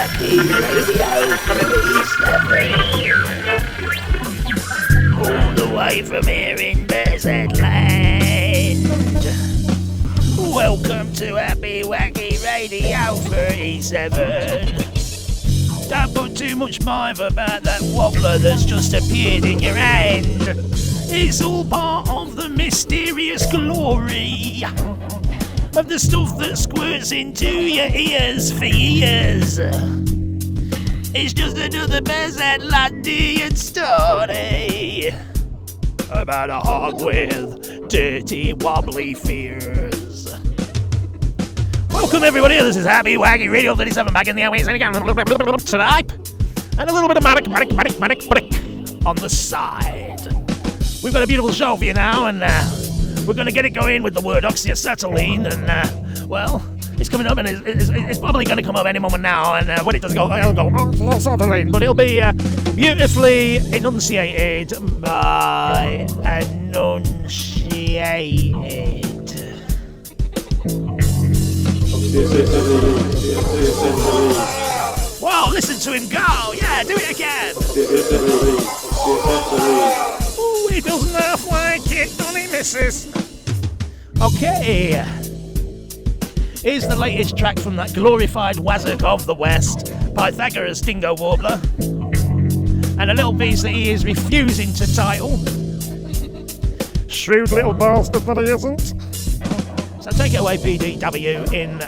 Wacky Radio 37. All the way from here in Desert Land. Welcome to Happy Wacky Radio 37. Don't put too much mind about that wobbler that's just appeared in your hand. It's all part of the mysterious glory of the stuff that squirts into your ears for years. It's just another Bezatlandian story about a hog with dirty, wobbly fears. Welcome everybody, this is Happy Wacky Radio 37 back in the airways, and again a little bit tonight, and a little bit of manic on the side. We've got a beautiful show for you now, and we're going to get it going with the word oxyacetylene, and well, it's coming up, and it's probably going to come up any moment now, and when it does go, it'll go oxyacetylene, but it'll be beautifully enunciated by enunciated. Wow, listen to him go! Yeah, do it again! Ooh, he doesn't half like it, don't he, missus? Okay. Here's the latest track from that glorified wazzock of the West, Pythagoras Dingo Warbler. And a little piece that he is refusing to title. Shrewd little bastard that he isn't. So take it away, PDW, in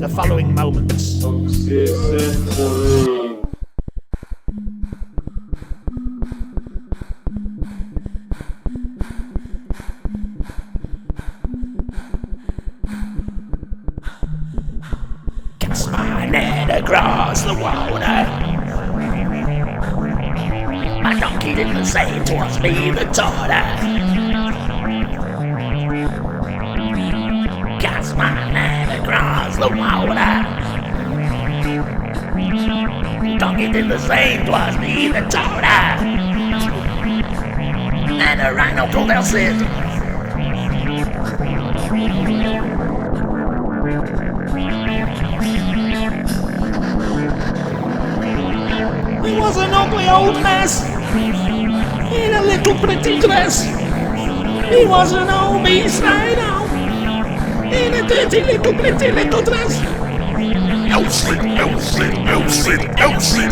the following moments. Cast my net across the water. My donkey didn't say it was me that taught her. Cast my net across the water. Donkey did the same, 'twas me that taught her. And a rhino called Elsie. He was an ugly old mess in a little pretty dress. He was an obese rhino in a dirty little pretty little dress. Elsie, Elsie, Elsie, Elsie.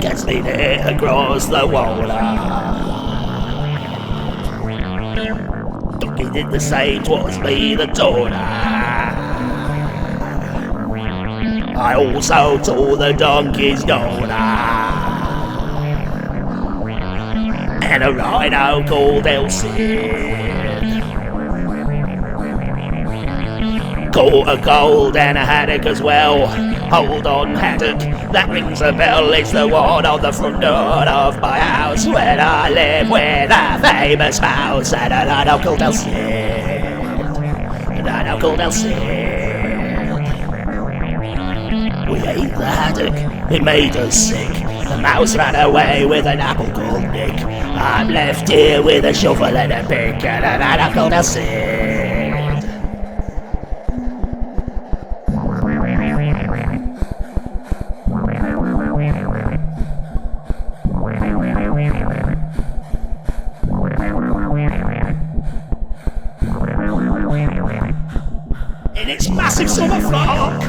Gets me there across the water. Donkey did the same, 'twas me that taught her. I also taught the donkey's daughter. And a rhino called Elsie. Caught a cold and a haddock as well. Hold on, haddock, that rings a bell. It's the one on the front door of my house where I live with a famous house. And a rhino called Elsie. A rhino called Elsie. We ate the haddock, it made us sick. The mouse ran away with an apple called Nick. I'm left here with a shovel and a pick, and a rhino called Elsie. In its massive summer flock,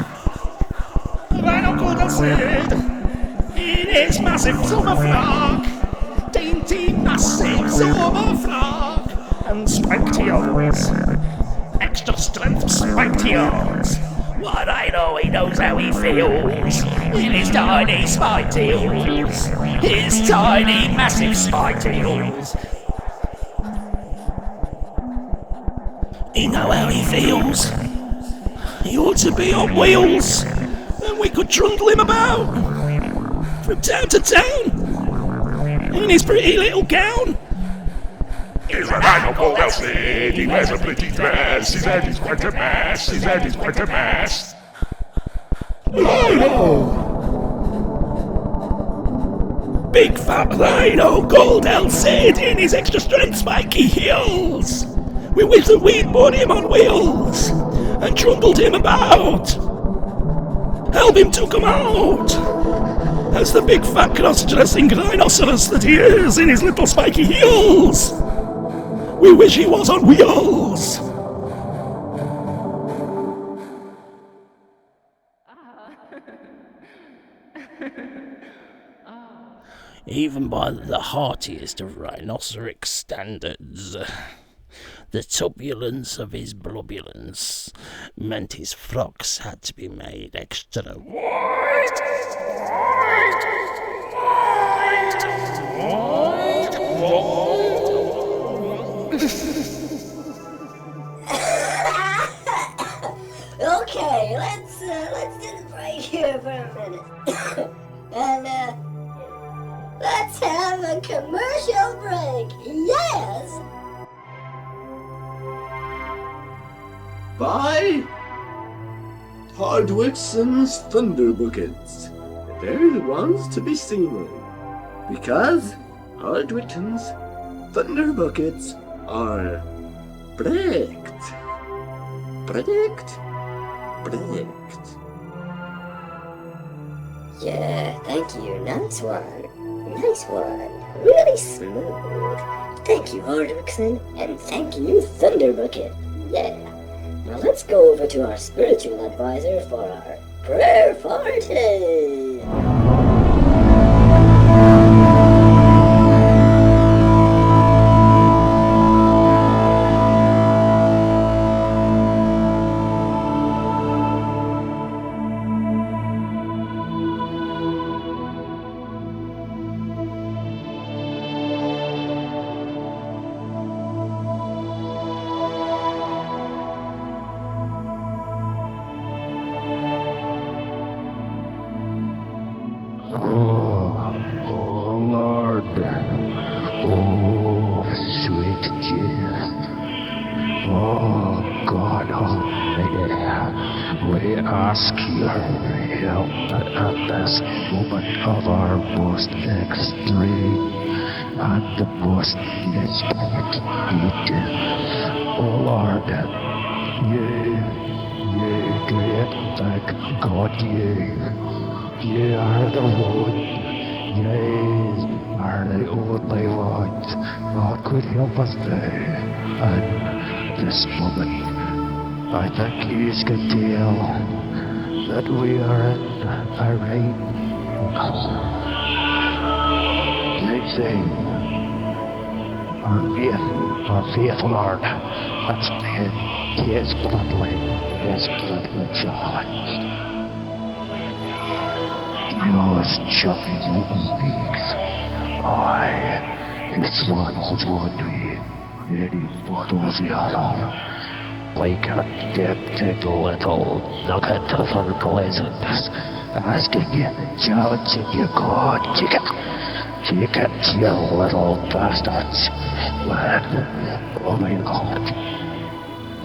the rhino called Elsie. In its massive summer flock, dainty, massive summer flock, and spiked ears, extra strength spiked ears. What I know, he knows how he feels in his tiny spiked ears, his tiny, massive spiked ears. You know how he feels. He ought to be on wheels, and we could trundle him about from town to town in his pretty little gown. He's a rhino called Elsie. He wears a pretty dress. His head is quite a mess. His head is quite a mess. big fat rhino called in his extra strength spiky heels. We wish that we'd put him on wheels and trundled him about. Help him to come out as the big fat cross-dressing rhinoceros that he is in his little spiky heels. We wish he was on wheels. Even by the heartiest of rhinoceros standards, the tubulance of his blubulance meant his frocks had to be made extra wide. Okay, let's do the break here for a minute. And let's have a commercial break. Yes. By Hardwickson's Thunder Buckets. They're the ones to be seen, because Hardwickson's Thunder Buckets are bricked. Yeah, thank you. Nice one. Nice one. Really smooth. Thank you, Hardwickson, and thank you, Thunder Bucket. Yeah. Now let's go over to our spiritual advisor for our prayer party. Oh, Lord. Oh, sweet Jesus. Oh, God Almighty. We ask your help at this moment of our most extreme and the most desperate need. Oh, Lord. You great thank God, you are the one. You are the only one that could help us now. And this moment, I think you can tell that we are in a right. They say, our faith, Lord, that's been his bloodline challenged. Yours chopping little beaks. It's one of any bottles yellow. Like a tempted little nugget of unpleasantness, asking you, challenging you, God, take it, you little bastards. Man, oh my God,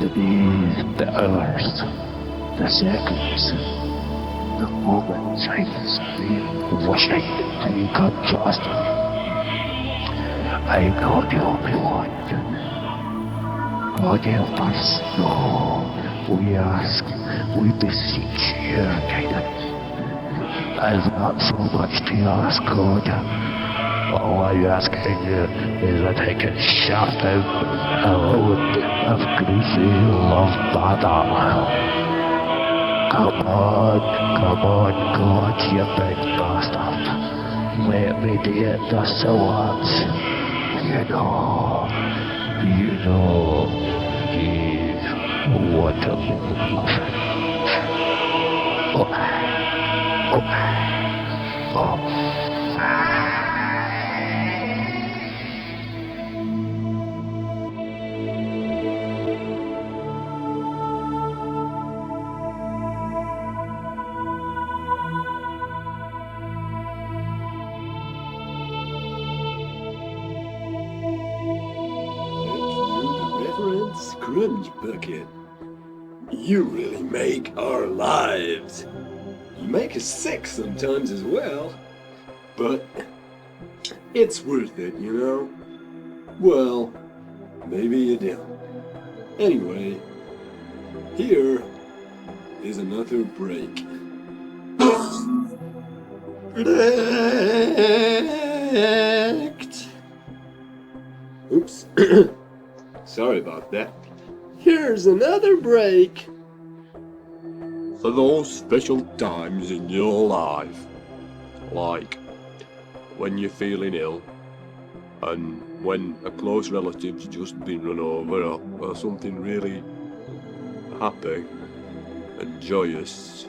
the days, the hours, the seconds, the moment silence being wishing to come trust me. I'm not the only one. God help us. No, we ask, we beseech your guidance. I've not so much to ask, God. All I'm asking you is that I can shout out a load of greasy love battle. Come on, God, you big bastard. Let me do it just so once. You know, what a move. Scrunch Bucket. You really make our lives. You make us sick sometimes as well, but It's worth it, you know? Well, maybe you don't. Anyway, here is another break. Predict. Oops. Sorry about that. Here's another break. For those special times in your life, like when you're feeling ill, and when a close relative's just been run over, or something really happy and joyous,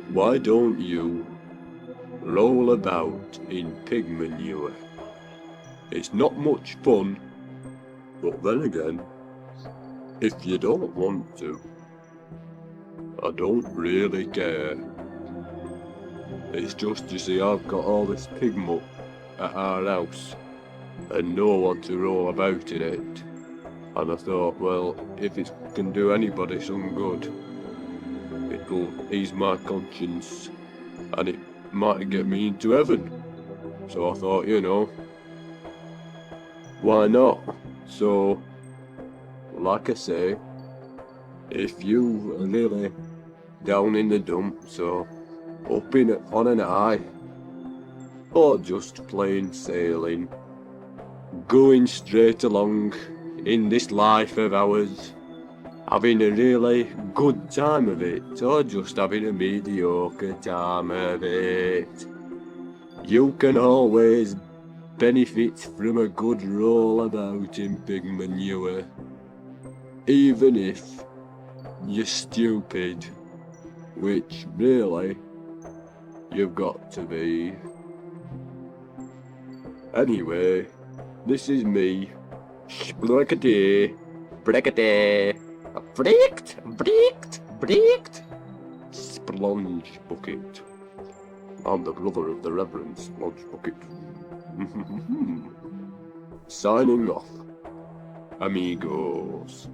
why don't you roll about in pig manure? It's not much fun, but then again, if you don't want to, I don't really care. It's just, you see, I've got all this pig muck at our house and no one to roll about in it. And I thought, well, if it can do anybody some good, it'll ease my conscience and it might get me into heaven. So I thought, you know, why not? So, like I say, if you are really down in the dumps or up in on an eye, or just plain sailing, going straight along in this life of ours, having a really good time of it, or just having a mediocre time of it, you can always benefit from a good roll about in pig manure, even if you're stupid, which really you've got to be. Anyway, this is me, Splurkity, Brickety, Bricked, Splunge Bucket. I'm the brother of the Reverend Splunge Bucket. Signing off, amigos.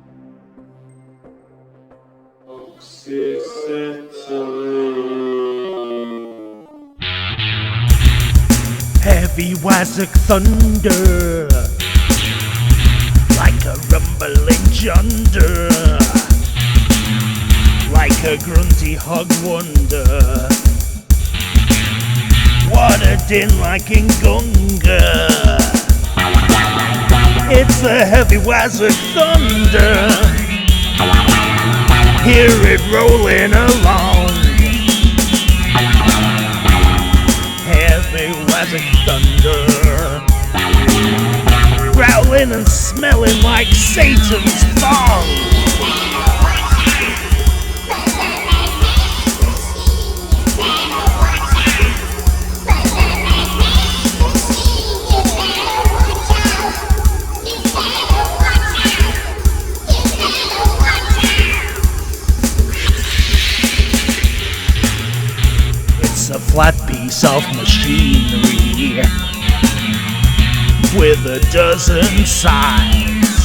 Heavy Wazzock thunder, like a rumbling junder, like a grunty hog wonder. What a din like in Gunga. It's the Heavy Wazzock thunder. Hear it rolling along. Heavy Wazzock thunder, growling and smelling like Satan's thong. It's a flat piece of machinery with a dozen sides.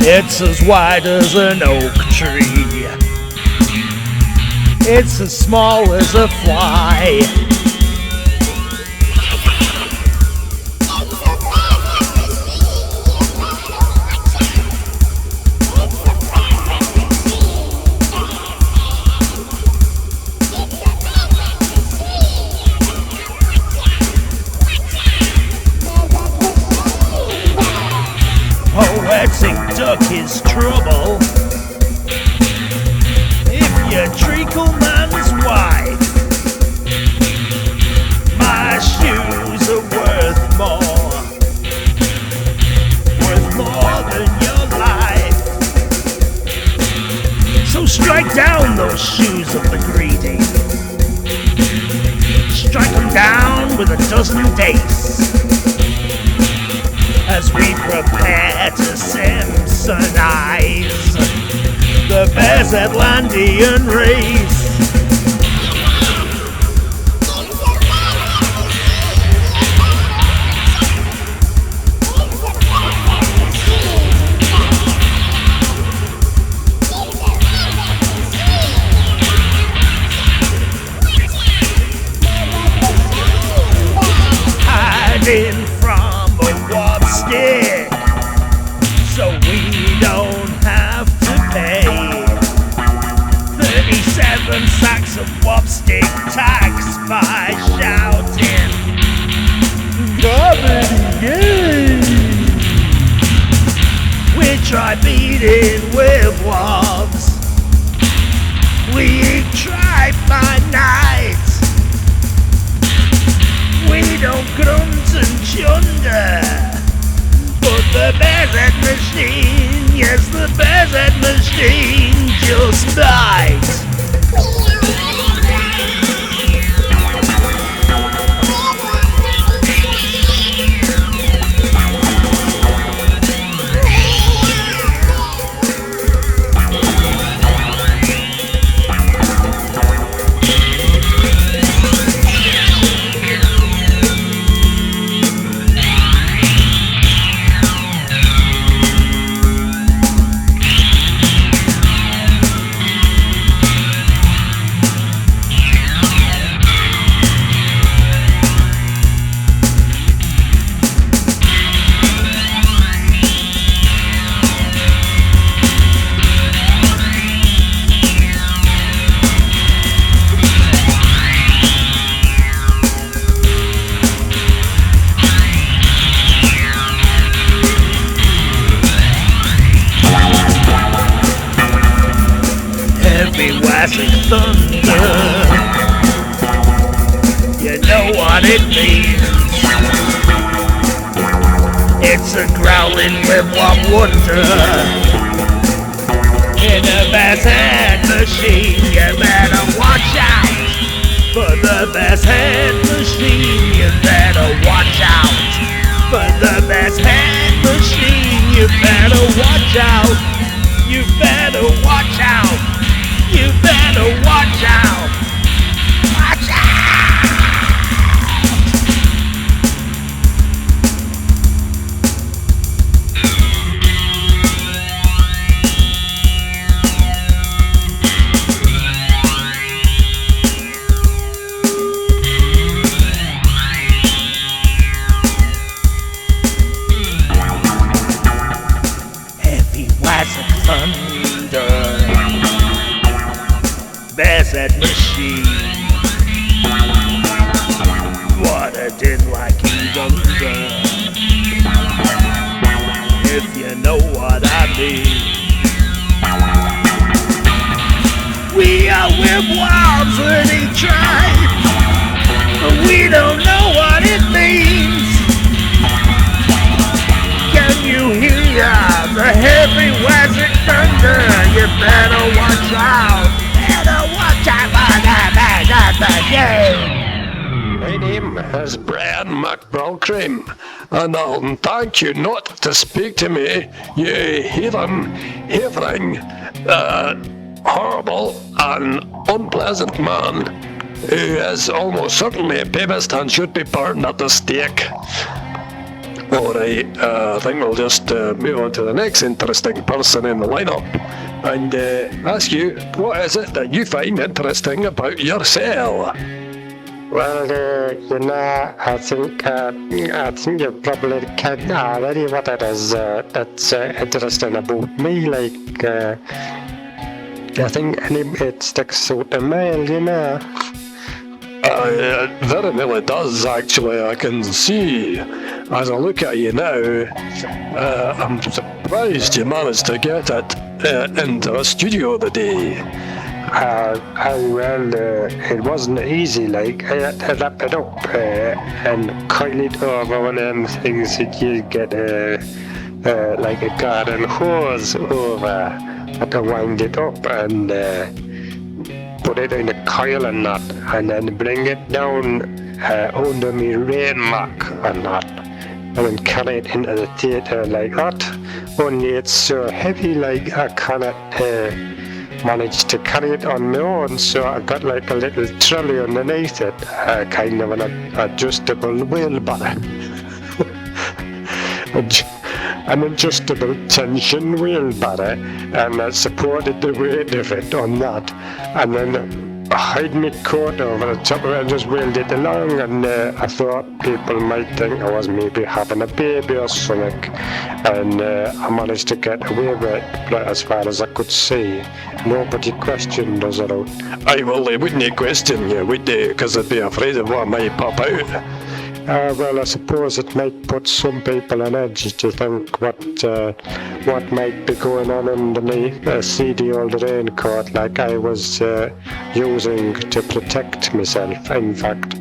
It's as wide as an oak tree. It's as small as a fly. Poetic duck is trouble if you treacle man's wife. My shoes are worth more than your life. So strike down those shoes of the greedy. Strike them down with a dozen dace, as we prepare to Simpsonize the Bears Atlantean race. even sacks of wobstick tags by shouting comedy. We try beating with wobs. We eat tripe by night. We don't grunt and chunder. But the Bear's machine, yes, the Bear's machine just bites. Classic thunder, you know what it means. It's a growling with one wonder. In a Bear's head machine, you better watch out. For the Bear's head machine, you better watch out. For the Bear's head machine, you better watch out. You better watch out. You better watch out! Watch out! Heavy was of thunder. Bear's head machine. What a din like he's under. If you know what I mean. We are whipworms with a tribe, but we don't know what it means. Can you hear the heavy wazzic thunder? You better watch out. My name is Brian McBaltrim, and I'll thank you not to speak to me, you heathen, horrible and unpleasant man who is almost certainly a papist and should be burned at the stake. Alright, I think we'll just move on to the next interesting person in the lineup and ask you, what is it that you find interesting about yourself? Well, I think you probably can already what it is that's interesting about me. Like, I think it sticks out a mile, It very nearly does, actually. I can see, as I look at you now, I'm surprised you managed to get it into the studio today. Well, it wasn't easy. Like, I had to wrap it up and coil it over one of them things that you get like a garden hose over. I had to wind it up and put it in a coil and that, and then bring it down under me rain mark and that, and then carry it into the theatre like that. Only it's so heavy, like I cannot manage to carry it on my own, so I got like a little trolley underneath it, kind of an adjustable wheelbarrow. An adjustable tension wheelbarrow, and I supported the weight of it on that, and then hide my coat over the top of it and just wheeled it along, and I thought people might think I was maybe having a baby or something, and I managed to get away with it, but as far as I could see, nobody questioned us at all. Aye, well, they wouldn't question you, would they? Because they'd be afraid of what might pop out. Well, I suppose it might put some people on edge to think what might be going on underneath a seedy old raincoat like I was using to protect myself. In fact,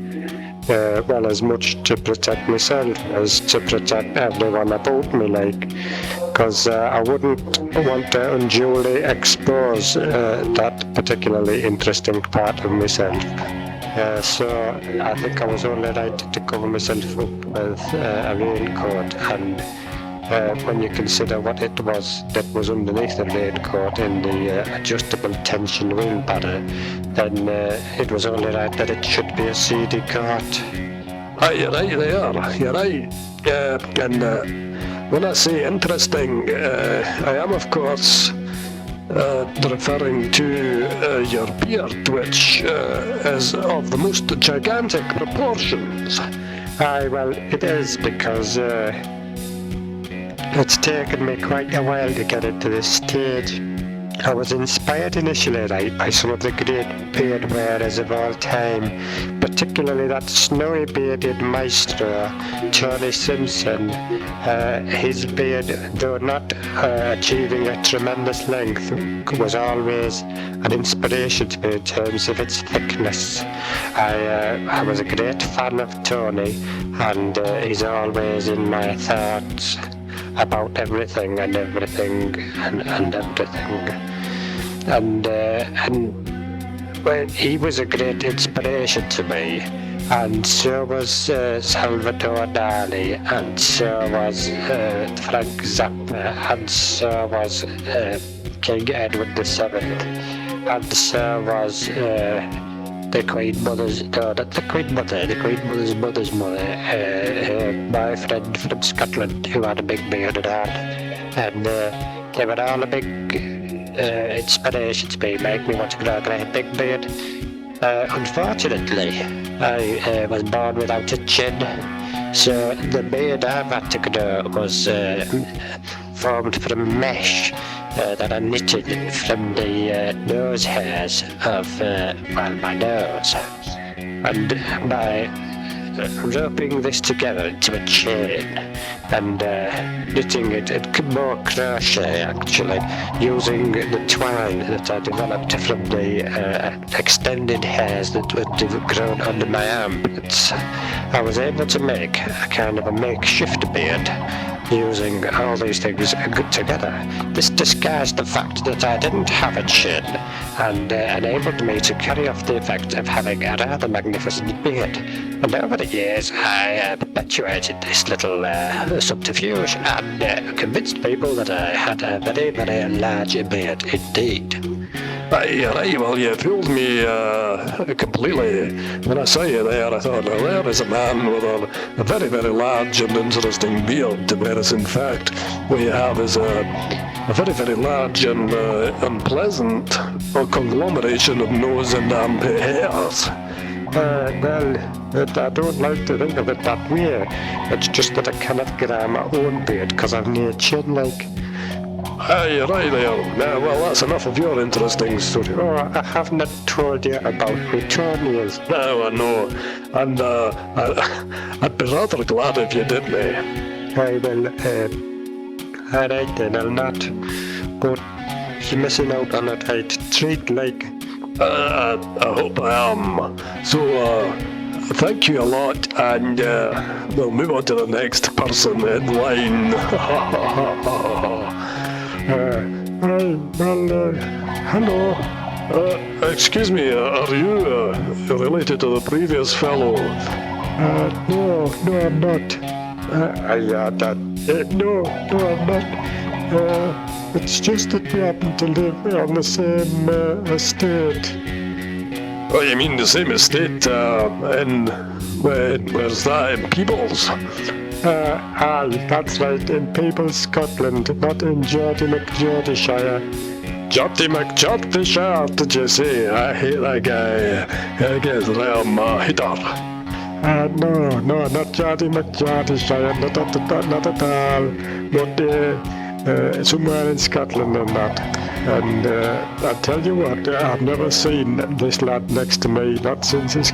well, as much to protect myself as to protect everyone about me, like, because I wouldn't want to unduly expose that particularly interesting part of myself. So I think I was only right to cover myself up with a raincoat, and when you consider what it was that was underneath the raincoat in the adjustable tension wheelbarrow, then it was only right that it should be a seedy cart. Aye, you're right there, you're right. And when I say interesting, I am of course referring to your beard, which is of the most gigantic proportions. Aye, well, it is because it's taken me quite a while to get it to this stage. I was inspired initially, right, by some of the great beard wearers of all time, particularly that snowy-bearded maestro, Tony Simpson. His beard, though not achieving a tremendous length, was always an inspiration to me in terms of its thickness. I was a great fan of Tony, and he's always in my thoughts about everything and everything. And well, he was a great inspiration to me, and so was Salvador Dali, and so was Frank Zappa, and so was King Edward VII, and so was the Queen Mother's, no, not the Queen Mother, the Queen Mother's mother's mother, my friend from Scotland who had a big beard and all, and they were all a big inspiration to me, make me want to grow a great big beard. Unfortunately, I was born without a chin, so the beard I've had to grow was formed from mesh that I knitted from the nose hairs of my nose, and by roping this together into a chain and knitting it more crochet, actually, using the twine that I developed from the extended hairs that were grown under my armpits, I was able to make a kind of a makeshift beard using all these things good together. This disguised the fact that I didn't have a chin and enabled me to carry off the effect of having a rather magnificent beard. And over the years, I perpetuated this little subterfuge and convinced people that I had a very, very large beard indeed. Aye, well, you fooled me completely. When I saw you there, I thought, well, there is a man with a very, very large and interesting beard, whereas in fact what you have is a very, very large and unpleasant conglomeration of nose and armpit hairs. Well, I don't like to think of it that way. It's just that I cannot grow my own beard because I've no chin, like. Aye, right there. Well, that's enough of your interesting story. Oh, I have not told you about my toenails. No, I know. And I'd be rather glad if you did, mate. I will, alright then, I'll not. But you're missing out on a tight treat, like. I hope I am. So, thank you a lot, and we'll move on to the next person in line. Hello. Excuse me, are you related to the previous fellow? No, I'm not. No, I'm not. It's just that we happen to live on the same estate. Oh, you mean the same estate where's that, in Peebles? Aye, that's right, in Peebles, Scotland, not in Geordie McGeordieshire. Jotty McJot the sharp, did you see? I hate that guy. I guess I'm a hitter. No, not Jotty McJot, not at all. But somewhere in Scotland and that. And I tell you what, I've never seen this lad next to me, not since his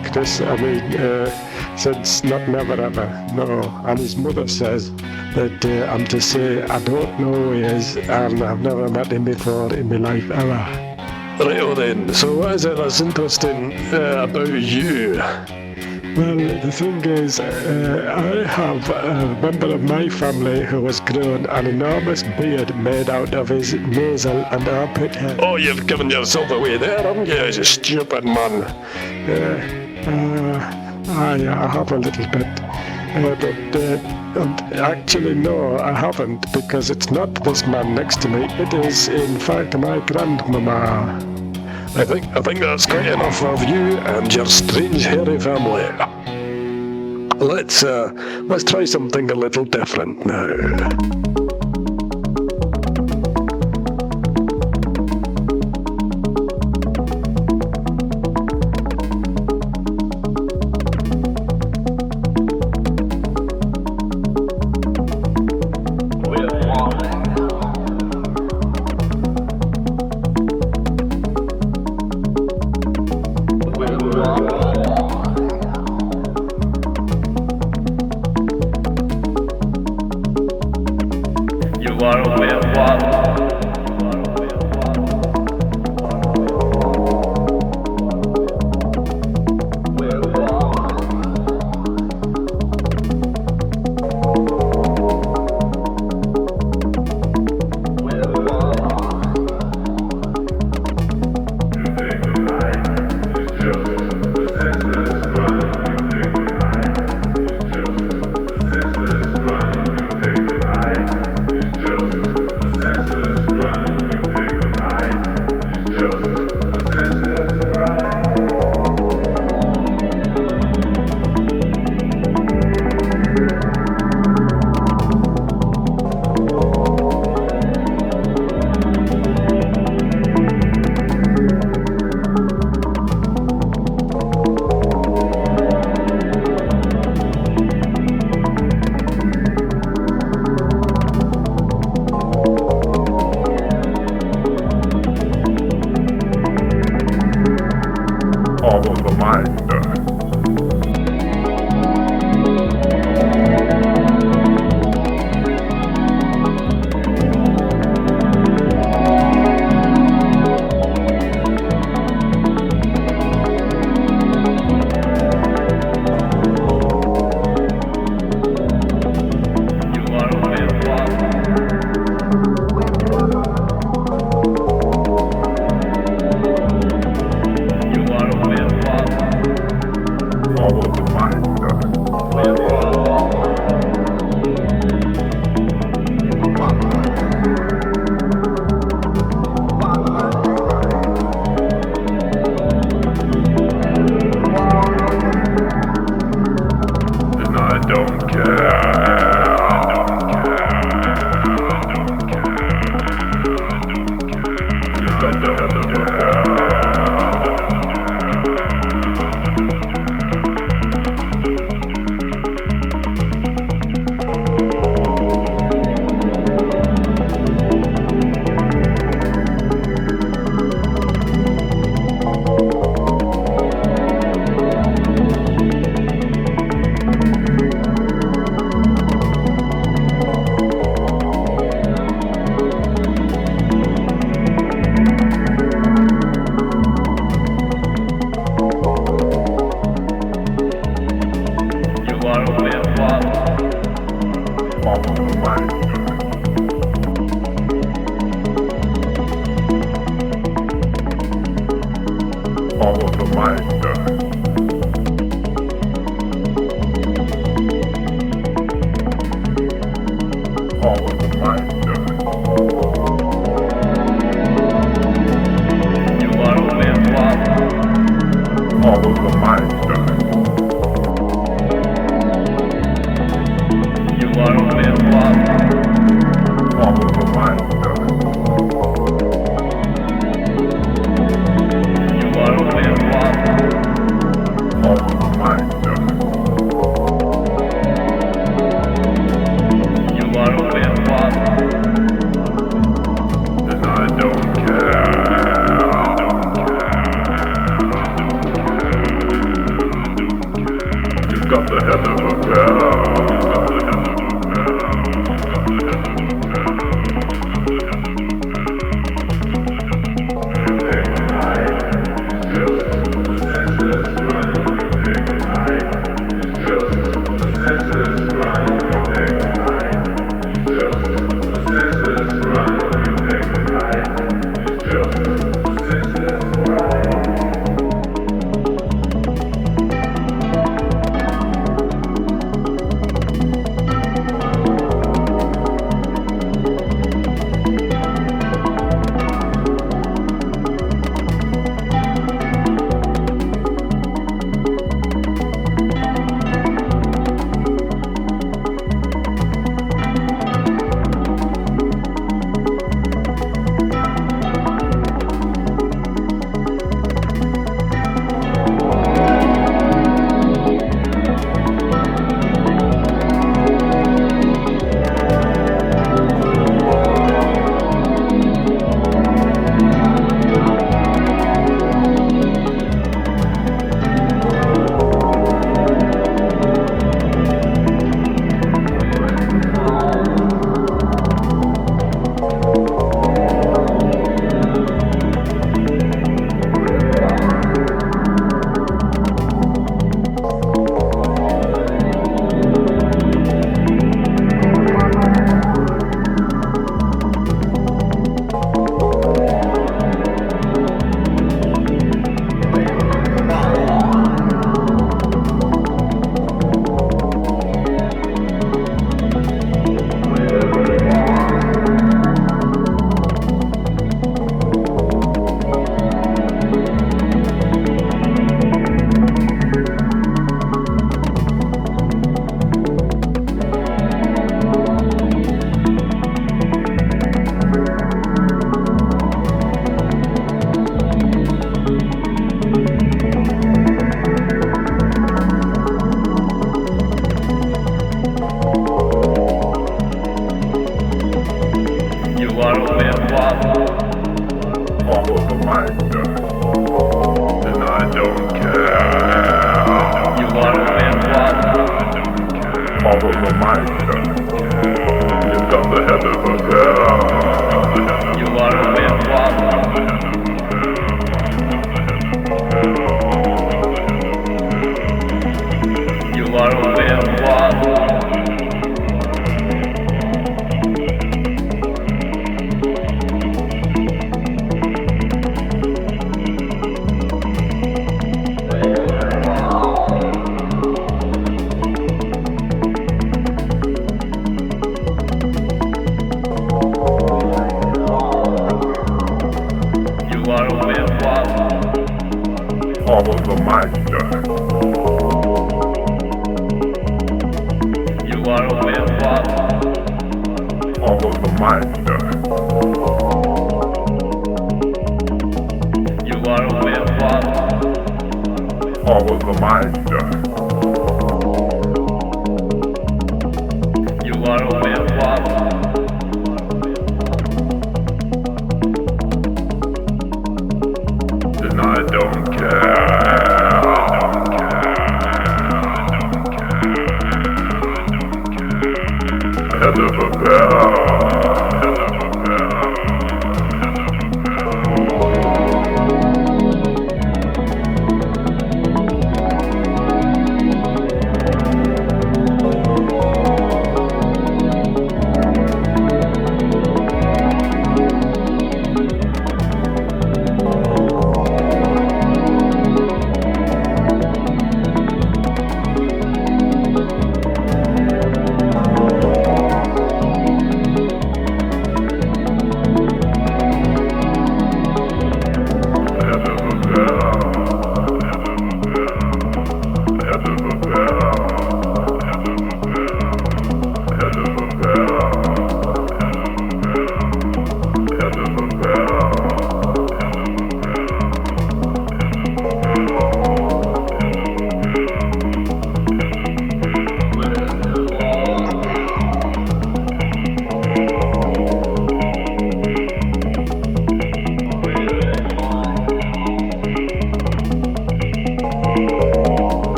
since not never ever, no. And his mother says that I'm to say I don't know who he is, and I've never met him before in my life ever. Right then, so what is it that's interesting about you? Well, the thing is, I have a member of my family who has grown an enormous beard made out of his nasal and armpit hair. Oh, you've given yourself away there, haven't you, you stupid man? I have a little bit. But actually, no, I haven't, because it's not this man next to me. It is, in fact, my grandmama. I think that's quite enough of you and your strange hairy family. Let's try something a little different now.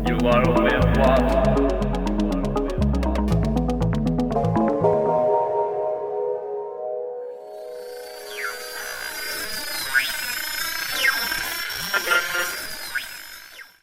You are a werewolf.